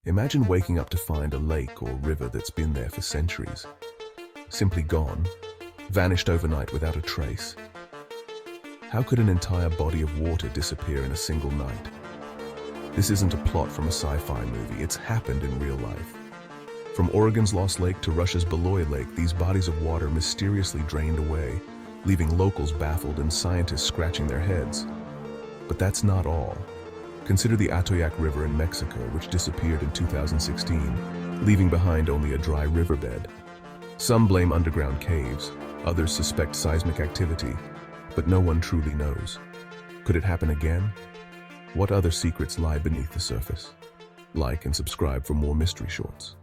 Imagine waking up to find a lake or river that's been there for centuries. Simply gone, vanished overnight without a trace. How could an entire body of water disappear in a single night? This isn't a plot from a sci-fi movie, it's happened in real life. From Oregon's Lost Lake to Russia's Beloy Lake, these bodies of water mysteriously drained away, leaving locals baffled and scientists scratching their heads. But that's not all. Consider the Atoyac River in Mexico, which disappeared in 2016, leaving behind only a dry riverbed. Some blame underground caves, others suspect seismic activity, but no one truly knows. Could it happen again? What other secrets lie beneath the surface? Like and subscribe for more mystery shorts.